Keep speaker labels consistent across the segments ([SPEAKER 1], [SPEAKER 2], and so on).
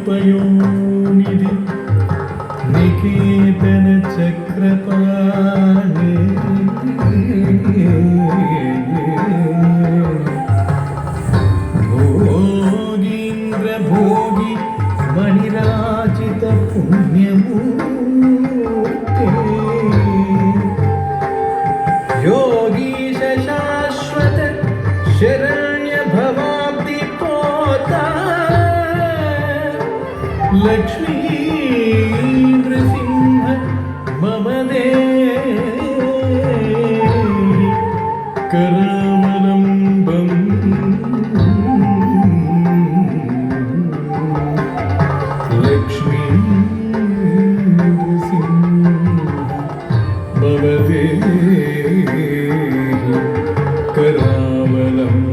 [SPEAKER 1] पयोनिधि निकेतन चक्रपाणि भोगीन्द्र भोगी मणिराजित पुण्यमूर्ते योगीश शाश्वत शरण्य भवाब्धि पोता लक्ष्मी नृसिंह मम देहि करावलम्बम् लक्ष्मी नृसिंह मम देहि करावलम्बम्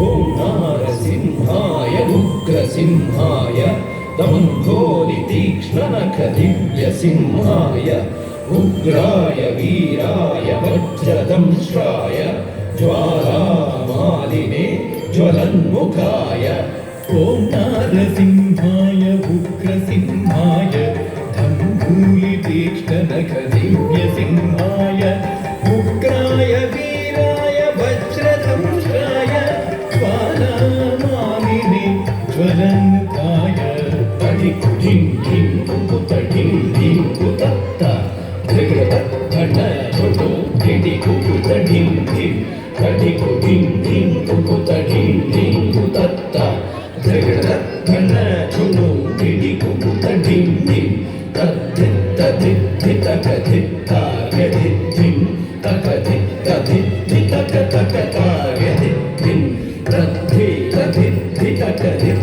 [SPEAKER 2] ओम नारसिंहाय उग्रसिंहाय दम्भोलि तीक्ष्णनखदिव्यसिंहाय उग्राय वीराय वज्रदंष्ट्राय ज्वालामालिने ज्वलन्मुखाय
[SPEAKER 1] ओम नारसिंहाय उग्रसिंहाय दम्भोलि तीक्ष्णनखदिव्यसिंहाय उग्राय वीराय वज्रदंष्ट्राय ज्वालामालिने ज्वलन्मुखाय
[SPEAKER 2] धिं धिं कुकुत धिं धिं कुतत्त धिगत धन छोटो धिडि कुकुत धिं धिं कटिकु धिं धिं कुकुत धिं धिं कुतत्त धिगत धन छोटो धिडि कुकुत धिं धिं तद्धित धित कधित यधिं तकधित धित तकधित यधिं तद्धि तधित कधित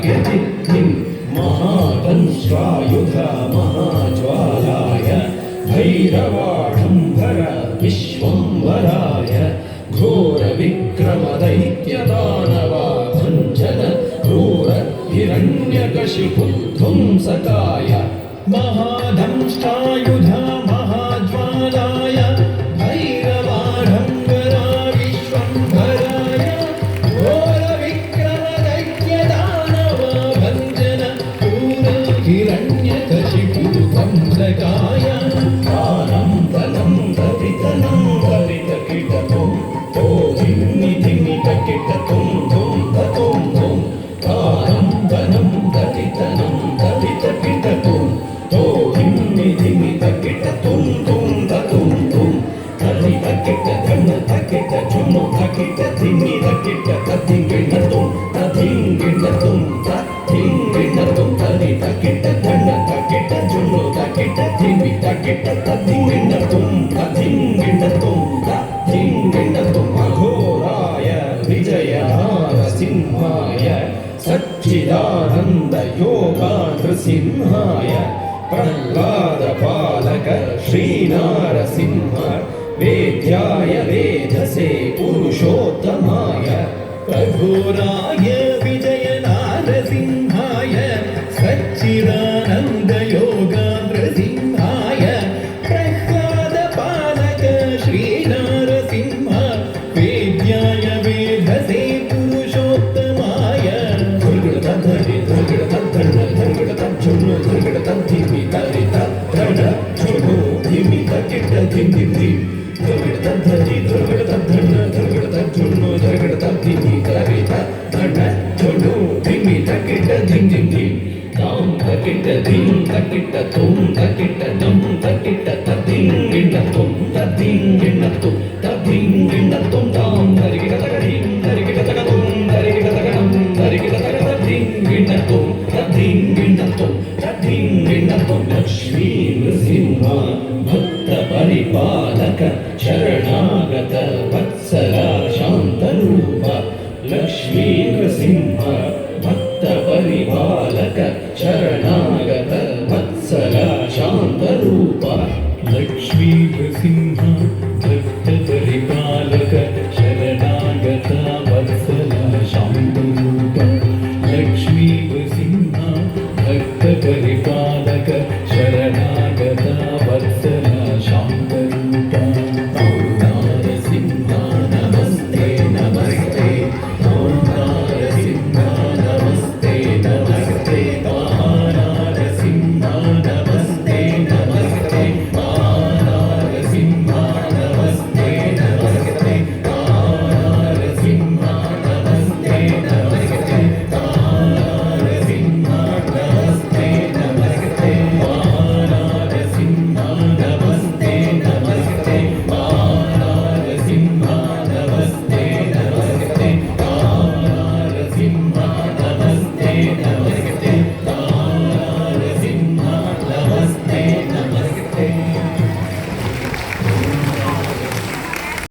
[SPEAKER 2] यधिं महादंष्ट्रायुध महाज्वालाय भैरवाढम्बर विश्वंवराय घोरविक्रमदैत्यदानवाभञ्जन क्रूर हिरण्यकशिपुध्वंसकाय
[SPEAKER 1] महादंष्ट्रायुध महाज्वालाय भैरवाढम्बरा विश्वंभराय घोरविक्रमदैत्यदानवभञ्जन क्रूर हिरण्यकशिपुध्वंसकाय
[SPEAKER 2] दानं धनं दधितनं दधितकिटतुं धिन्निधिमितकिटतुं धुं धतुं धुं दानं धनं दधितनं दधितकिटतुं धिन्निधिमितकिटतुं धुं धतुं धुं दधितकिट धन तकिट झुनु तकिट धिन्नि तकिट तधिंगिणतुं तधिंगिणतुं तधिंगिणतुं दधितकिट धन तकिट झुनु तकिट धिन्नि तकिट तधिंगिणतुं तधिंगिणतुं तधिंगिणतुं अघोराय विजयनारसिंहाय सच्चिदानन्द योगानृसिंहाय प्रह्लादपालक श्रीनारसिंह वेद्याय वेधसे पुरुषोत्तमाय
[SPEAKER 1] प्रघोराय विजयनारसिंहाय सच्चिदानन्द योगानृसिंहाय प्रह्लादपालक श्रीनारसिंह वेद्याय वेधसे पुरुषोत्तमाय
[SPEAKER 2] धन ಧಿಮಿ ತರಿತ ಧಣ ಧುಣು ಧಿಮಿ ತಕಿಟ ಧಿಂ ಧಿಂ ಧಿಂ ತಾಂ ತಕಿಟ ಧಿಂ ತಕಿಟ ತುಂ ತಕಿಟ ದಂ ತಕಿಟ ತದಿಂ ಗಿಣ್ಣ ತುಂ ತದಿಂ ಗಿಣ್ಣ ತುಂ ತದಿಂ ಗಿಣ್ಣ ತುಂ ತಾಂ ತರಿಗಿಟ ತಗಡಿಂ ತರಿಗಿಟ ತಗದುಂ ತರಿಗಿಟ ತಗಡಂ ತರಿಗಿಟ ತಗಡ ತದಿಂ ಗಿಣ್ಣ ತುಂ ತದಿಂ ಗಿಣ್ಣ ತುಂ ತದಿಂ ಗಿಣ್ಣ ತುಂ ಲಕ್ಷ್ಮೀ ನೃಸಿಂಹ ಭಕ್ತ ಪರಿಪಾಲಕ ಶರಣಾಗತ ವತ್ಸಲ ಶಾಂತರೂಪ ಲಕ್ಷ್ಮೀ ನೃಸಿಂಹ ಭಕ್ತ ಪರಿಪಾಲಕ ಶರಣಾಗತ ವತ್ಸಲ ಶಾಂತರೂಪ
[SPEAKER 1] ಲಕ್ಷ್ಮೀ ನೃಸಿಂಹ